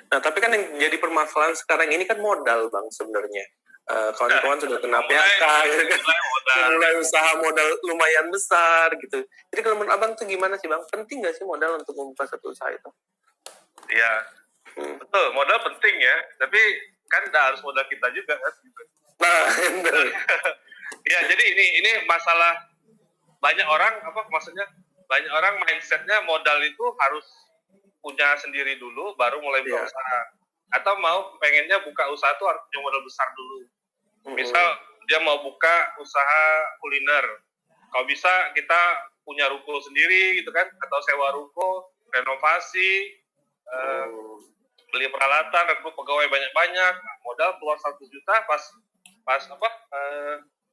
Nah, tapi kan yang jadi permasalahan sekarang ini kan modal, Bang, sebenarnya. Kawan-kawan sudah kena PHK, gitu kan. Mulai usaha modal lumayan besar, gitu. Jadi kalau menurut Abang tuh gimana sih, Bang? Penting nggak sih modal untuk membuka satu usaha itu? Iya, betul. Modal penting ya. Tapi kan nggak harus modal kita juga kan. Gitu. Nah, ya, jadi ini masalah banyak orang, maksudnya banyak orang mindsetnya modal itu harus punya sendiri dulu, baru mulai buka usaha. Atau mau pengennya buka usaha tuh harus punya modal besar dulu. Misal dia mau buka usaha kuliner, kalau bisa kita punya ruko sendiri gitu kan, atau sewa ruko, renovasi, beli peralatan, rekrut pegawai banyak-banyak, modal keluar 1 juta, pas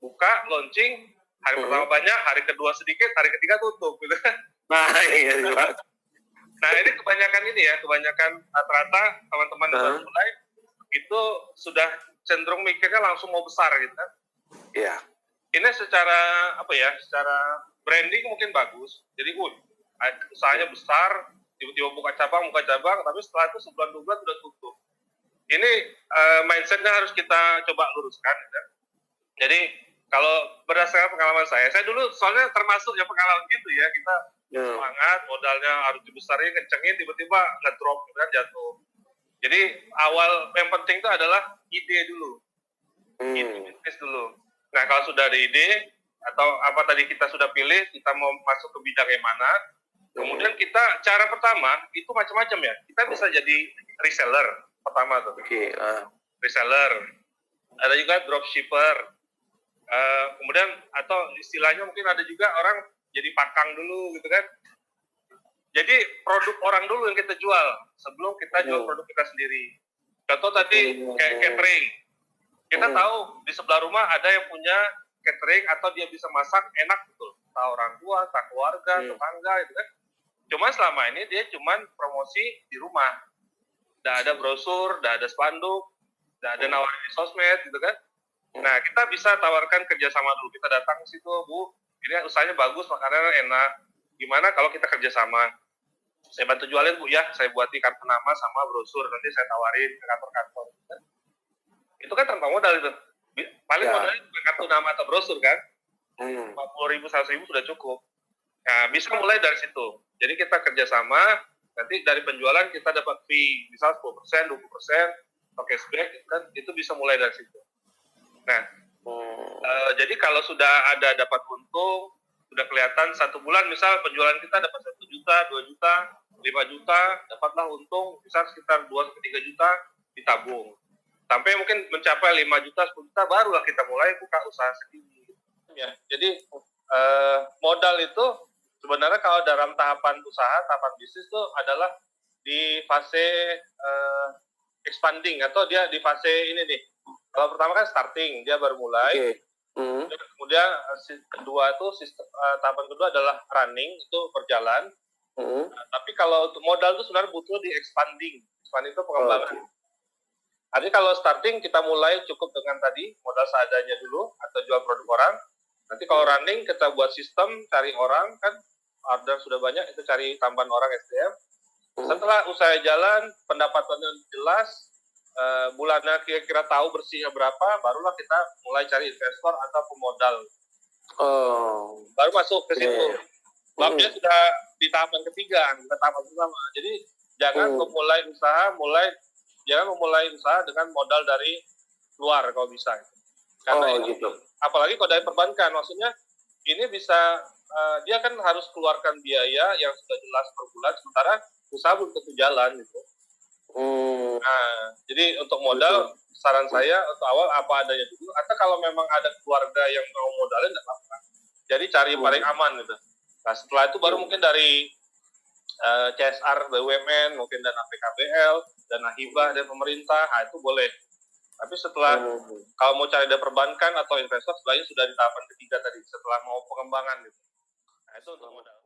buka launching, hari pertama banyak, hari kedua sedikit, hari ketiga tutup gitu kan. Nah ini kebanyakan rata-rata teman-teman yang mulai itu sudah cenderung mikirnya langsung mau besar gitu kan. Iya. Ini secara branding mungkin bagus. Jadi usahanya besar, tiba-tiba buka cabang, tapi setelah itu sebulan 2 bulan sudah tutup. Ini mindsetnya harus kita coba luruskan. Gitu. Jadi kalau berdasarkan pengalaman saya dulu soalnya termasuk yang pengalaman gitu ya, kita semangat, modalnya harus dibesarin, kencengin, tiba-tiba ngedrop kan, jatuh. Jadi awal yang penting itu adalah ide dulu, ide bisnis dulu. Nah kalau sudah ada ide atau apa tadi kita sudah pilih, kita mau masuk ke bidang yang mana, kemudian kita cara pertama itu macam-macam ya. Kita bisa jadi reseller pertama tuh. Reseller, ada juga dropshipper. Kemudian atau istilahnya mungkin ada juga orang jadi pakang dulu gitu kan. Jadi produk orang dulu yang kita jual sebelum kita jual produk kita sendiri. Contoh tadi kayak catering. Kita tahu di sebelah rumah ada yang punya catering atau dia bisa masak enak betul. Tahu orang tua, tak keluarga, tetangga gitu kan. Cuma selama ini dia cuma promosi di rumah. Nggak ada brosur, nggak ada spanduk, nggak ada nawarin di sosmed gitu kan. Nah, kita bisa tawarkan kerjasama dulu. Kita datang ke situ, Bu, ini usahanya bagus, makanannya enak. Gimana kalau kita kerjasama? Saya bantu jualin, Bu, ya. Saya buatin kartu nama sama brosur. Nanti saya tawarin ke kantor-kantor. Itu kan tanpa modal itu. Paling modalnya kartu nama atau brosur kan. 40.000, 100.000 sudah cukup. Nah, bisa mulai dari situ. Jadi kita kerjasama, nanti dari penjualan kita dapat fee, misal 10%, 20%, atau cashback, kan itu bisa mulai dari situ. Nah, jadi kalau sudah ada dapat untung, sudah kelihatan 1 bulan, misal penjualan kita dapat 1 juta, 2 juta, 5 juta, dapatlah untung, misal sekitar 2-3 juta ditabung. Sampai mungkin mencapai 5 juta, 10 juta, barulah kita mulai buka usaha sendiri. Ya, jadi modal itu sebenarnya kalau dalam tahapan usaha, tahapan bisnis itu adalah di fase expanding atau dia di fase ini nih. Kalau pertama kan starting, dia baru mulai. Kemudian kedua itu tahapan kedua adalah running, itu berjalan. Tapi kalau untuk modal itu sebenarnya butuh di expanding. Expanding itu pengembangan. Artinya kalau starting kita mulai cukup dengan tadi modal seadanya dulu atau jual produk orang. Nanti kalau running kita buat sistem, cari orang kan order sudah banyak, itu cari tambahan orang SDM. Setelah usaha jalan, pendapatannya jelas, bulannya kira-kira tahu bersihnya berapa, barulah kita mulai cari investor atau pemodal. Baru masuk ke situ. Babnya sudah di tahapan ketiga, ke tahapan pertama. Jadi jangan memulai usaha dengan modal dari luar kalau bisa. Karena gitu. Apalagi kalau dari perbankan, maksudnya ini bisa dia kan harus keluarkan biaya yang sudah jelas per bulan, sementara usaha belum tentu jalan gitu. Nah, jadi untuk modal, saran saya untuk awal apa adanya dulu, atau kalau memang ada keluarga yang mau modalin, tidak apa-apa. Jadi cari paling aman gitu. Nah, setelah itu baru mungkin dari CSR, BUMN, mungkin dana PKBL, dana hibah dari pemerintah, nah itu boleh. Tapi setelah kalau mau cari dari perbankan atau investor, sebenarnya sudah di tahapan ketiga tadi, setelah mau pengembangan gitu. Nah, itu untuk modal.